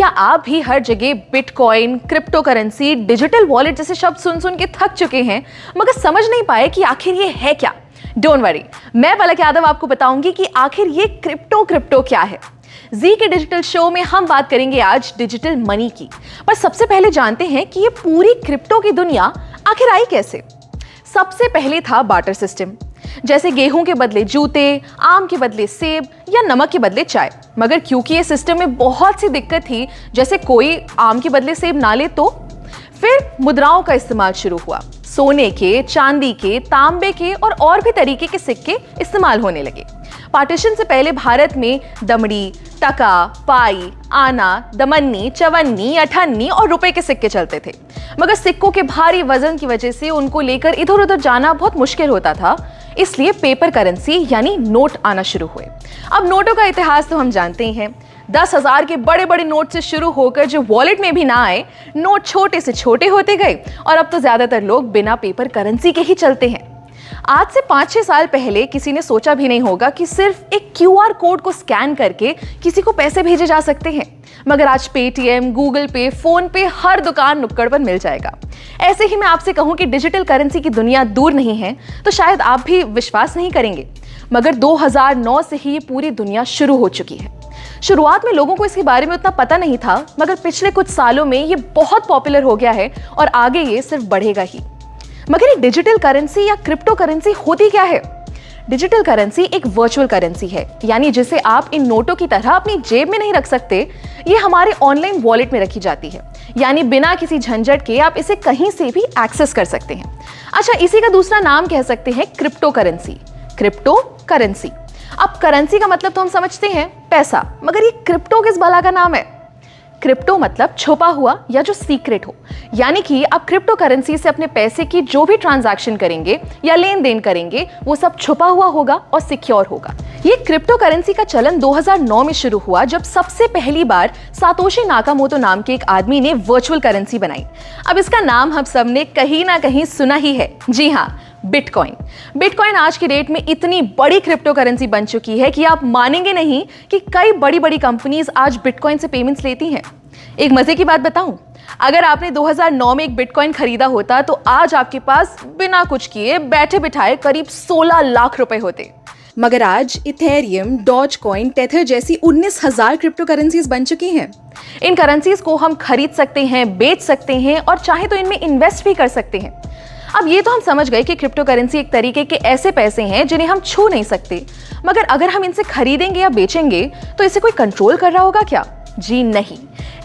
क्या आप भी हर जगह bitcoin, crypto currency, digital wallet जैसे शब्द सुन सुन के थक चुके हैं मगर समझ नहीं पाए कि आखिर ये है क्या? डोंट वरी, मैं पलक यादव आपको बताऊंगी कि आखिर ये क्रिप्टो क्या है। जी के डिजिटल शो में हम बात करेंगे आज डिजिटल मनी की। पर सबसे पहले जानते हैं कि ये पूरी क्रिप्टो की दुनिया आखिर आई कैसे। सबसे पहले था बार्टर सिस्टम, जैसे गेहूं के बदले जूते, आम के बदले सेब या नमक के बदले चाय। मगर क्योंकि ये सिस्टम में बहुत सी दिक्कत थी, जैसे कोई आम के बदले सेब ना ले तो फिर मुद्राओं का इस्तेमाल शुरू हुआ। सोने के, चांदी के, तांबे के और भी तरीके के सिक्के इस्तेमाल होने लगे। पार्टीशन से पहले भारत में दमड़ी, टका, पाई, आना, दमन्नी, चवन्नी, अठन्नी और रुपए के सिक्के चलते थे। मगर सिक्कों के भारी वजन की वजह से उनको लेकर इधर उधर जाना बहुत मुश्किल होता था, इसलिए पेपर करेंसी यानी नोट आना शुरू हुए। अब नोटों का इतिहास तो हम जानते ही हैं। 10,000 के बड़े बड़े नोट से शुरू होकर जो वॉलेट में भी ना आए, नोट छोटे से छोटे होते गए और अब तो ज्यादातर लोग बिना पेपर करेंसी के ही चलते हैं। आज से 5-6 साल पहले किसी ने सोचा भी नहीं होगा कि सिर्फ एक क्यूआर कोड को स्कैन करके किसी को पैसे भेजे जा सकते हैं। मगर आज पेटीएम, गूगल पे, फोन पे हर दुकान नुक्कड़ पर मिल जाएगा। ऐसे ही मैं आपसे कहूं कि डिजिटल करेंसी की दुनिया दूर नहीं है तो शायद आप भी विश्वास नहीं करेंगे, मगर 2009 से ही ये पूरी दुनिया शुरू हो चुकी है। शुरुआत में लोगों को इसके बारे में उतना पता नहीं था, मगर पिछले कुछ सालों में ये बहुत पॉपुलर हो गया है और आगे ये सिर्फ बढ़ेगा ही। मगर ये डिजिटल करेंसी या क्रिप्टो करेंसी होती क्या है? डिजिटल करेंसी एक वर्चुअल करेंसी है, यानी जिसे आप इन नोटों की तरह अपनी जेब में नहीं रख सकते। ये हमारे ऑनलाइन वॉलेट में रखी जाती है, यानी बिना किसी झंझट के आप इसे कहीं से भी एक्सेस कर सकते हैं। अच्छा, इसी का दूसरा नाम कह सकते हैं क्रिप्टो करेंसी। Crypto currency. अब करेंसी का मतलब तो हम समझते हैं पैसा, मगर ये क्रिप्टो किस भला का नाम है? क्रिप्टो मतलब छुपा हुआ या जो सीक्रेट हो, यानी कि आप क्रिप्टो करेंसी से अपने पैसे की जो भी ट्रांजैक्शन करेंगे या लेन देन करेंगे वो सब छुपा हुआ होगा और सिक्योर होगा। ये क्रिप्टो करेंसी का चलन 2009 में शुरू हुआ, जब सबसे पहली बार सातोशी नाकामोटो नाम के एक आदमी ने वर्चुअल करेंसी बनाई। अब इसका नाम हम सब ने कहीं ना कहीं सुना ही है। जी हाँ, बिटकॉइन। बिटकॉइन आज की डेट में इतनी बड़ी क्रिप्टो करेंसी बन चुकी है कि आप मानेंगे नहीं कि कई बड़ी बड़ी कंपनीज आज बिटकॉइन से पेमेंट्स लेती हैं। एक मजे की बात बताऊं, अगर आपने 2009 में एक बिटकॉइन खरीदा होता तो आज आपके पास बिना कुछ किए बैठे बिठाए करीब 16 लाख रुपए होते। मगर आज इथेरियम, डॉजकॉइन, टेथर जैसी 19,000 क्रिप्टो करेंसीज बन चुकी हैं। इन करेंसीज को हम खरीद सकते हैं, बेच सकते हैं और चाहे तो इनमें इन्वेस्ट भी कर सकते हैं। अब ये तो हम समझ गए कि क्रिप्टो करेंसी एक तरीके के ऐसे पैसे हैं जिन्हें हम छू नहीं सकते, मगर अगर हम इनसे खरीदेंगे या बेचेंगे तो इसे कोई कंट्रोल कर रहा होगा क्या? जी नहीं,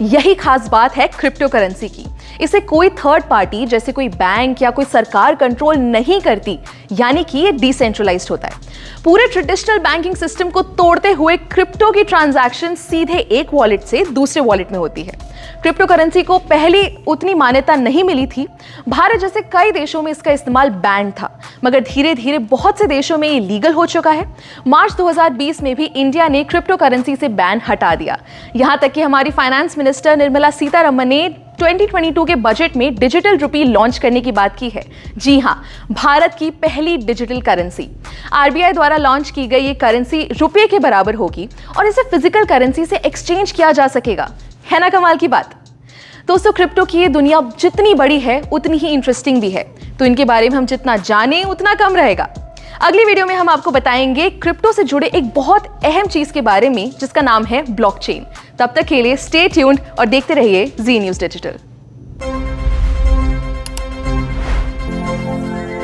यही खास बात है क्रिप्टो करेंसी की। इसे कोई थर्ड पार्टी जैसे कोई बैंक या कोई सरकार कंट्रोल नहीं करती, यानी कि ये डिसेंट्रलाइज्ड होता है। पूरे ट्रेडिशनल बैंकिंग सिस्टम को तोड़ते हुए क्रिप्टो की ट्रांजैक्शन सीधे एक वॉलेट से दूसरे वॉलेट में होती है। क्रिप्टो करेंसी को पहले उतनी मान्यता नहीं मिली थी। भारत जैसे कई देशों में इसका इस्तेमाल बैन था, मगर धीरे धीरे बहुत से देशों में ये लीगल हो चुका है। मार्च 2020 में भी इंडिया ने क्रिप्टो करेंसी से बैन हटा दिया। यहां तक कि हमारी फाइनेंस मिनिस्टर निर्मला सीतारमण ने 2022 के बजट में डिजिटल रुपी लॉन्च करने की बात की है। जी हां, भारत की पहली डिजिटल करेंसी। आरबीआई द्वारा लॉन्च की गई ये करेंसी रुपये के बराबर होगी और इसे फिजिकल करेंसी से एक्सचेंज किया जा सकेगा। है ना कमाल की बात? दोस्तों, क्रिप्टो की ये दुनिया जितनी बड़ी है उतनी ही इंटरेस्टिंग भी है, तो इनके बारे में हम जितना जाने उतना कम रहेगा। अगली वीडियो में हम आपको बताएंगे क्रिप्टो से जुड़े एक बहुत अहम चीज के बारे में जिसका नाम है ब्लॉकचेन। तब तक के लिए स्टे ट्यून्ड और देखते रहिए जी न्यूज़ डिजिटल।